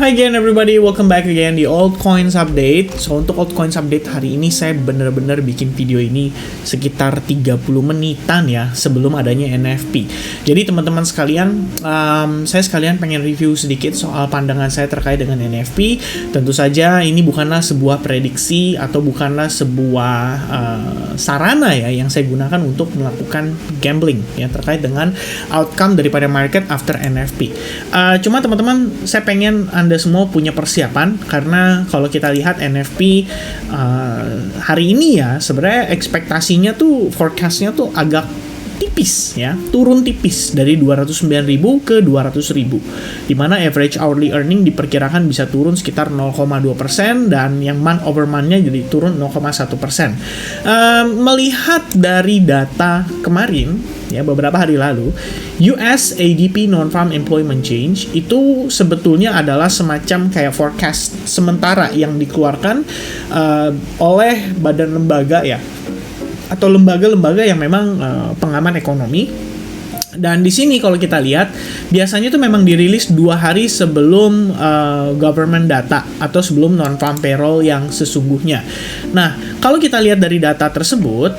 Hi again everybody, welcome back again di Altcoins Update. So untuk Altcoins Update hari ini saya bener-bener bikin video ini sekitar 30 menitan ya sebelum adanya NFP. Jadi teman-teman sekalian, saya sekalian pengen review sedikit soal pandangan saya terkait dengan NFP. Tentu saja ini bukanlah sebuah prediksi atau bukanlah sebuah sarana ya yang saya gunakan untuk melakukan gambling ya terkait dengan outcome daripada market after NFP. Cuma teman-teman, saya pengen Anda semua punya persiapan karena kalau kita lihat NFP hari ini ya sebenarnya ekspektasinya tuh forecastnya tuh agak tipis ya, turun tipis dari 209.000 ke 200.000, dimana average hourly earning diperkirakan bisa turun sekitar 0,2% dan yang month over month-nya jadi turun 0,1%. Melihat dari data kemarin ya beberapa hari lalu, US ADP non-farm employment change itu sebetulnya adalah semacam kayak forecast sementara yang dikeluarkan oleh badan lembaga ya atau lembaga-lembaga yang memang pengaman ekonomi. Dan di sini kalau kita lihat biasanya itu memang dirilis 2 hari sebelum government data atau sebelum non-farm payroll yang sesungguhnya. Nah, kalau kita lihat dari data tersebut,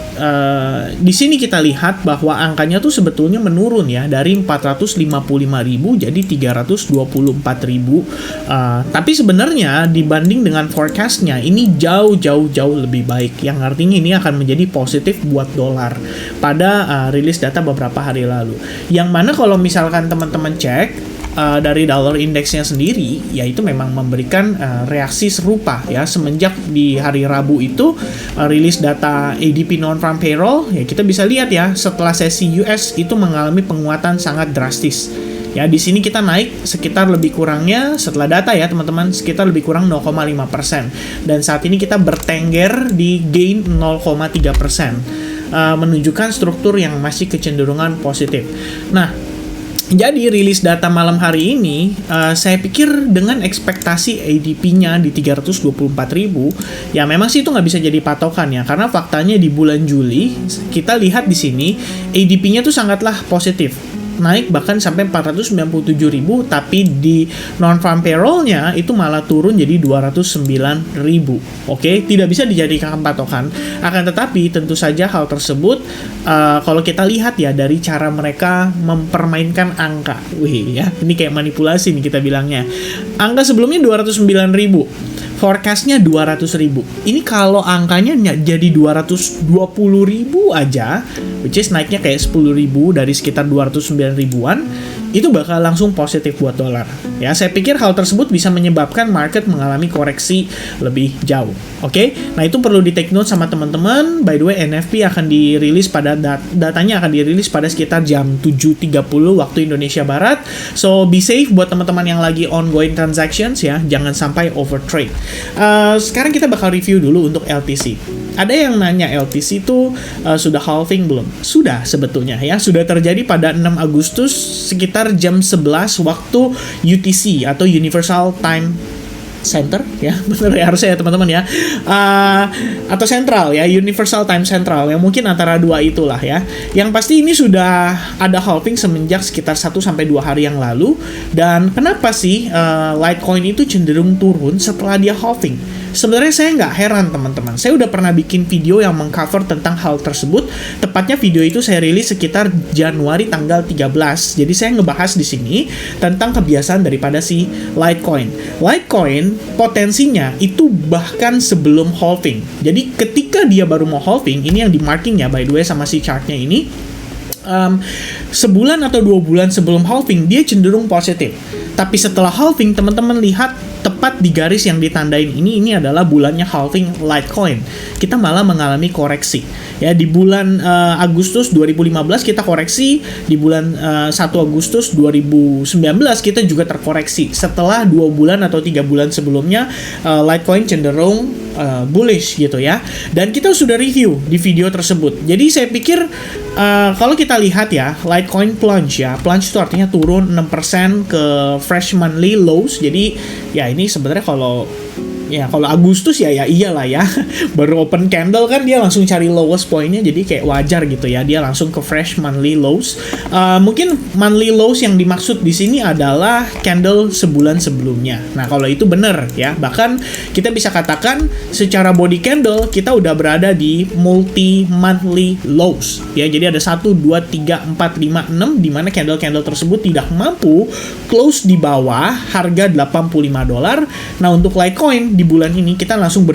di sini kita lihat bahwa angkanya tuh sebetulnya menurun ya dari 455.000 jadi 324.000. Tapi sebenarnya dibanding dengan forecastnya ini jauh lebih baik. Yang artinya ini akan menjadi positif buat dolar pada rilis data beberapa hari lalu. Yang mana kalau misalkan teman-teman cek dari dollar indexnya sendiri, yaitu memang memberikan reaksi serupa ya semenjak di hari Rabu itu rilis data ADP non-farm payroll ya kita bisa lihat ya setelah sesi US itu mengalami penguatan sangat drastis. Ya, di sini kita naik sekitar lebih kurangnya setelah data ya teman-teman sekitar lebih kurang 0,5% dan saat ini kita bertengger di gain 0,3%. Menunjukkan struktur yang masih kecenderungan positif. Nah, jadi rilis data malam hari ini, saya pikir dengan ekspektasi ADP-nya di 324.000, ya memang sih itu nggak bisa jadi patokan ya, karena faktanya di bulan Juli kita lihat di sini ADP-nya tuh sangatlah positif. Naik bahkan sampai 497.000, tapi di non-farm payroll-nya itu malah turun jadi 209.000. Oke, tidak bisa dijadikan patokan. Akan tetapi tentu saja hal tersebut kalau kita lihat ya dari cara mereka mempermainkan angka. Wih ya, ini kayak manipulasi nih kita bilangnya. Angka sebelumnya 209.000. Forecastnya 200.000. Ini kalau angkanya jadi 220.000 aja, which is naiknya kayak 10.000 dari sekitar 209 ribuan, itu bakal langsung positif buat dolar. Ya, saya pikir hal tersebut bisa menyebabkan market mengalami koreksi lebih jauh. Oke, nah itu perlu di take note sama teman-teman. By the way, NFP akan dirilis pada datanya akan dirilis pada sekitar jam 7.30 waktu Indonesia Barat. So be safe buat teman-teman yang lagi ongoing transactions ya, jangan sampai overtrade. Sekarang kita bakal review dulu untuk LTC. Ada yang nanya LTC itu sudah halving belum? Sudah sebetulnya ya, sudah terjadi pada 6 Agustus sekitar jam 11 waktu UTC atau Universal Time Center ya, bener ya harusnya ya teman-teman ya, atau Central ya, Universal Time Central yang mungkin antara dua itulah ya. Yang pasti ini sudah ada halving semenjak sekitar 1-2 hari yang lalu. Dan kenapa sih Litecoin itu cenderung turun setelah dia halving? Sebenarnya saya nggak heran teman-teman. Saya udah pernah bikin video yang mengcover tentang hal tersebut. Tepatnya video itu saya rilis sekitar Januari tanggal 13. Jadi saya ngebahas di sini tentang kebiasaan daripada si Litecoin. Litecoin potensinya itu bahkan sebelum halving. Jadi ketika dia baru mau halving, ini yang di markingnya by the way sama si chartnya ini, sebulan atau 2 bulan sebelum halving dia cenderung positif. Tapi setelah halving teman-teman lihat tepat di garis yang ditandain ini adalah bulannya halving Litecoin. Kita malah mengalami koreksi. Ya, di bulan Agustus 2015 kita koreksi, di bulan 1 Agustus 2019 kita juga terkoreksi. Setelah 2 bulan atau 3 bulan sebelumnya Litecoin cenderung bullish gitu ya. Dan kita sudah review di video tersebut. Jadi saya pikir kalau kita lihat ya, Litecoin plunge ya. Plunge itu artinya turun 6% ke fresh monthly lows. Jadi ya ini sebenarnya kalau Ya kalau Agustus ya iyalah ya. Baru open candle kan dia langsung cari lowest pointnya, jadi kayak wajar gitu ya. Dia langsung ke fresh monthly lows. Mungkin monthly lows yang dimaksud di sini adalah candle sebulan sebelumnya. Nah kalau itu benar ya. Bahkan kita bisa katakan secara body candle kita udah berada di multi monthly lows ya. Jadi ada 1, 2, 3, 4, 5, 6 di mana candle-candle tersebut tidak mampu close di bawah harga $85. Nah untuk Litecoin di bulan ini kita langsung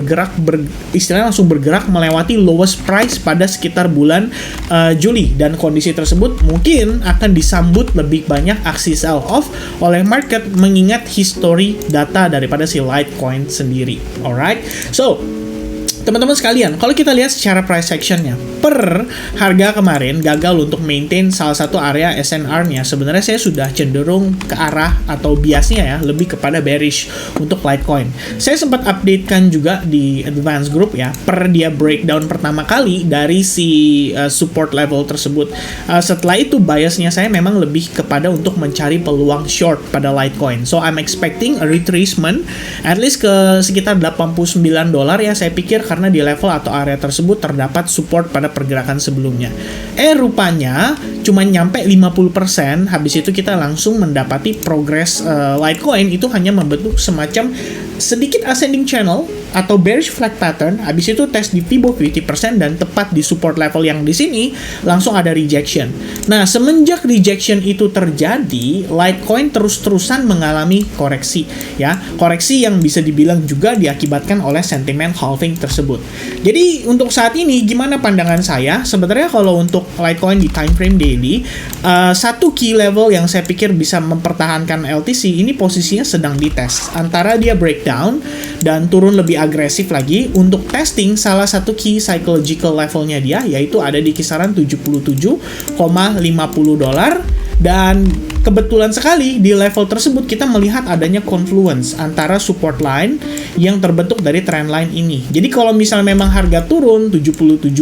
istilahnya langsung bergerak melewati lowest price pada sekitar bulan Juli, dan kondisi tersebut mungkin akan disambut lebih banyak aksi sell off oleh market mengingat history data daripada si Litecoin sendiri. Alright, so teman-teman sekalian, kalau kita lihat secara price actionnya, per harga kemarin gagal untuk maintain salah satu area SNR-nya. Sebenarnya saya sudah cenderung ke arah atau biasnya ya lebih kepada bearish untuk Litecoin. Saya sempat updatekan juga di advance group ya, per dia breakdown pertama kali dari si support level tersebut. Setelah itu biasnya saya memang lebih kepada untuk mencari peluang short pada Litecoin. So I'm expecting a retracement at least ke sekitar $89 ya, saya pikir, karena di level atau area tersebut terdapat support pada pergerakan sebelumnya. Rupanya cuma nyampe 50%, habis itu kita langsung mendapati progress Litecoin itu hanya membentuk semacam sedikit ascending channel atau bearish flag pattern, habis itu tes di Fibo 50% dan tepat di support level yang di sini langsung ada rejection. Nah, semenjak rejection itu terjadi, Litecoin terus-terusan mengalami koreksi ya. Koreksi yang bisa dibilang juga diakibatkan oleh sentimen halving tersebut. Jadi, untuk saat ini gimana pandangan saya? Sebenarnya kalau untuk Litecoin di time frame daily, satu key level yang saya pikir bisa mempertahankan LTC ini posisinya sedang dites antara dia breakdown dan turun lebih agresif lagi. Untuk testing salah satu key psychological levelnya dia yaitu ada di kisaran $77,50, dan kebetulan sekali di level tersebut kita melihat adanya confluence antara support line yang terbentuk dari trend line ini. Jadi kalau misalnya memang harga turun $77,5,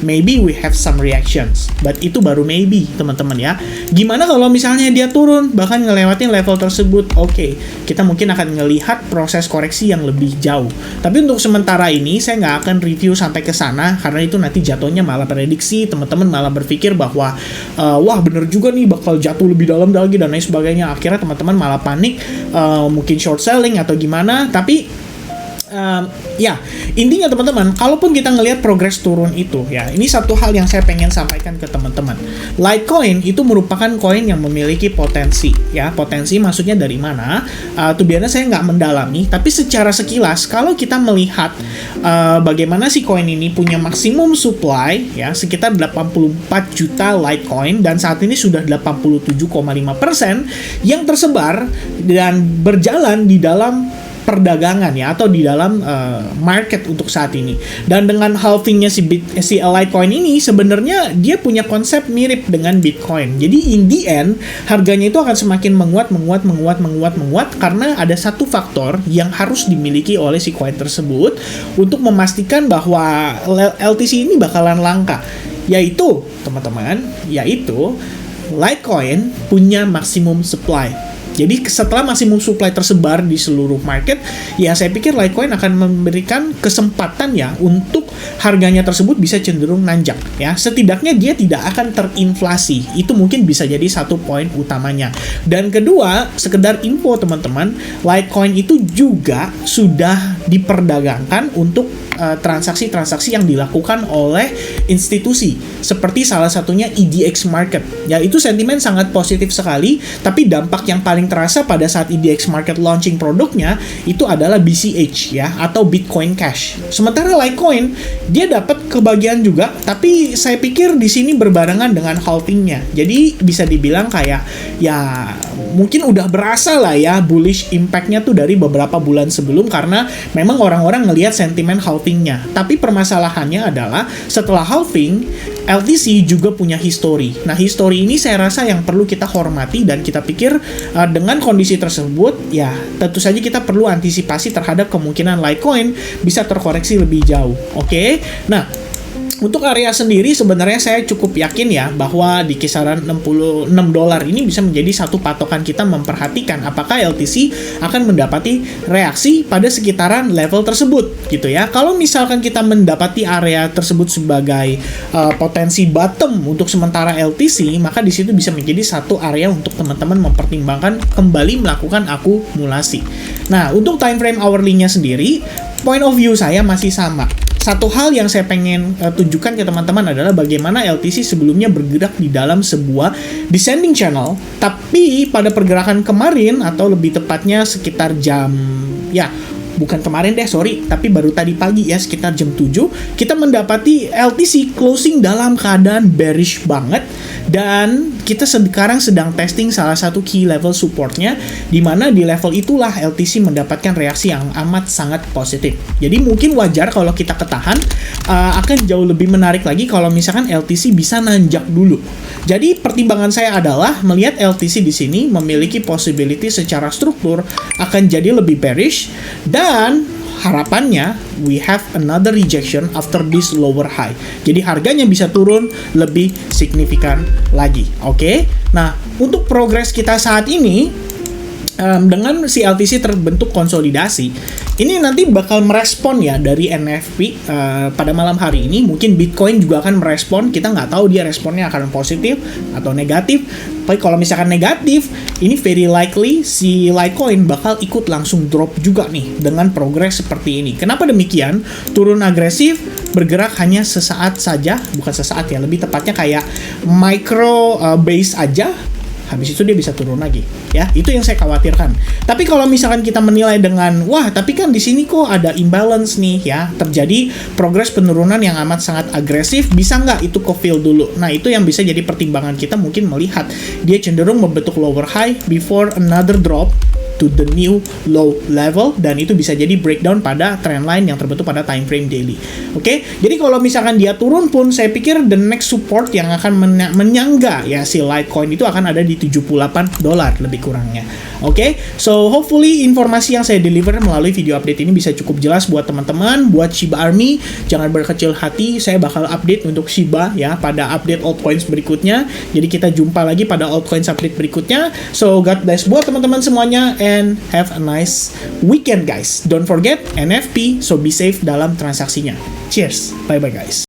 maybe we have some reactions, but itu baru maybe teman-teman ya. Gimana kalau misalnya dia turun bahkan ngelewatin level tersebut? Oke, kita mungkin akan ngelihat proses koreksi yang lebih jauh. Tapi untuk sementara ini saya nggak akan review sampai ke sana karena itu nanti jatuhnya malah prediksi, teman-teman malah berpikir bahwa wah bener juga nih bakal jatuh lebih dalam lagi dan lain sebagainya. Akhirnya teman-teman malah panik, mungkin short selling atau gimana. Tapi ya intinya teman-teman, kalaupun kita ngelihat progres turun itu ya, ini satu hal yang saya pengen sampaikan ke teman-teman. Litecoin itu merupakan koin yang memiliki potensi ya. Potensi maksudnya dari mana? Tuh biasanya saya nggak mendalami, tapi secara sekilas kalau kita melihat bagaimana si koin ini punya maksimum supply ya sekitar 84 juta Litecoin, dan saat ini sudah 87,5% yang tersebar dan berjalan di dalam perdagangan ya, atau di dalam market untuk saat ini. Dan dengan halvingnya si Litecoin ini sebenarnya dia punya konsep mirip dengan Bitcoin. Jadi in the end harganya itu akan semakin menguat karena ada satu faktor yang harus dimiliki oleh si koin tersebut untuk memastikan bahwa LTC ini bakalan langka, yaitu teman-teman, yaitu Litecoin punya maksimum supply. Jadi setelah maksimum supply tersebar di seluruh market, ya saya pikir Litecoin akan memberikan kesempatan ya untuk harganya tersebut bisa cenderung nanjak ya. Setidaknya dia tidak akan terinflasi. Itu mungkin bisa jadi satu poin utamanya. Dan kedua, sekedar info teman-teman, Litecoin itu juga sudah diperdagangkan untuk transaksi-transaksi yang dilakukan oleh institusi seperti salah satunya EDX Market. Ya itu sentimen sangat positif sekali, tapi dampak yang paling terasa pada saat EDX Market launching produknya itu adalah BCH ya, atau Bitcoin Cash. Sementara Litecoin dia dapat kebagian juga, tapi saya pikir di sini berbarengan dengan halvingnya. Jadi bisa dibilang kayak ya mungkin udah berasa lah ya bullish impact-nya tuh dari beberapa bulan sebelum, karena memang orang-orang ngelihat sentimen halvingnya. Tapi permasalahannya adalah setelah halving, LTC juga punya history. Nah, history ini saya rasa yang perlu kita hormati, dan kita pikir dengan kondisi tersebut, ya tentu saja kita perlu antisipasi terhadap kemungkinan Litecoin bisa terkoreksi lebih jauh. Oke? Nah, Untuk area sendiri sebenarnya saya cukup yakin ya bahwa di kisaran $66 ini bisa menjadi satu patokan kita memperhatikan apakah LTC akan mendapati reaksi pada sekitaran level tersebut gitu ya. Kalau misalkan kita mendapati area tersebut sebagai potensi bottom untuk sementara LTC, maka di situ bisa menjadi satu area untuk teman-teman mempertimbangkan kembali melakukan akumulasi. Nah, untuk time frame hourly-nya sendiri, point of view saya masih sama. Satu hal yang saya pengen tunjukkan ke teman-teman adalah bagaimana LTC sebelumnya bergerak di dalam sebuah descending channel, tapi pada pergerakan kemarin atau lebih tepatnya sekitar jam bukan kemarin deh, sorry, tapi baru tadi pagi ya, sekitar jam 7, kita mendapati LTC closing dalam keadaan bearish banget, dan kita sekarang sedang testing salah satu key level supportnya, di mana di level itulah LTC mendapatkan reaksi yang amat sangat positif. Jadi mungkin wajar kalau kita ketahan, akan jauh lebih menarik lagi kalau misalkan LTC bisa nanjak dulu. Jadi pertimbangan saya adalah melihat LTC di sini memiliki possibility secara struktur akan jadi lebih bearish, dan harapannya we have another rejection after this lower high. Jadi harganya bisa turun lebih signifikan lagi. Oke. Nah, untuk progres kita saat ini dengan si LTC terbentuk konsolidasi, ini nanti bakal merespon ya dari NFP pada malam hari ini. Mungkin Bitcoin juga akan merespon, kita nggak tahu dia responnya akan positif atau negatif. Tapi kalau misalkan negatif, ini very likely si Litecoin bakal ikut langsung drop juga nih dengan progres seperti ini. Kenapa demikian? Turun agresif, bergerak hanya sesaat saja, bukan sesaat ya, lebih tepatnya kayak micro base aja. Habis itu dia bisa turun lagi, ya. Itu yang saya khawatirkan. Tapi kalau misalkan kita menilai dengan, wah, tapi kan di sini kok ada imbalance nih, ya, terjadi progres penurunan yang amat sangat agresif, bisa nggak itu ke-fill dulu? Nah, itu yang bisa jadi pertimbangan kita, mungkin melihat dia cenderung membentuk lower high before another drop to the new low level, dan itu bisa jadi breakdown pada trend line yang terbentuk pada time frame daily. Oke, jadi kalau misalkan dia turun pun, saya pikir the next support yang akan menyangga ya si Litecoin itu akan ada di $78 lebih kurangnya. Oke, so hopefully informasi yang saya deliver melalui video update ini bisa cukup jelas buat teman-teman. Buat Shiba Army, jangan berkecil hati, saya bakal update untuk Shiba ya pada update altcoins berikutnya. Jadi kita jumpa lagi pada altcoins update berikutnya. So God bless buat teman-teman semuanya, and have a nice weekend guys. Don't forget NFP, so be safe dalam transaksinya. Cheers, bye bye guys.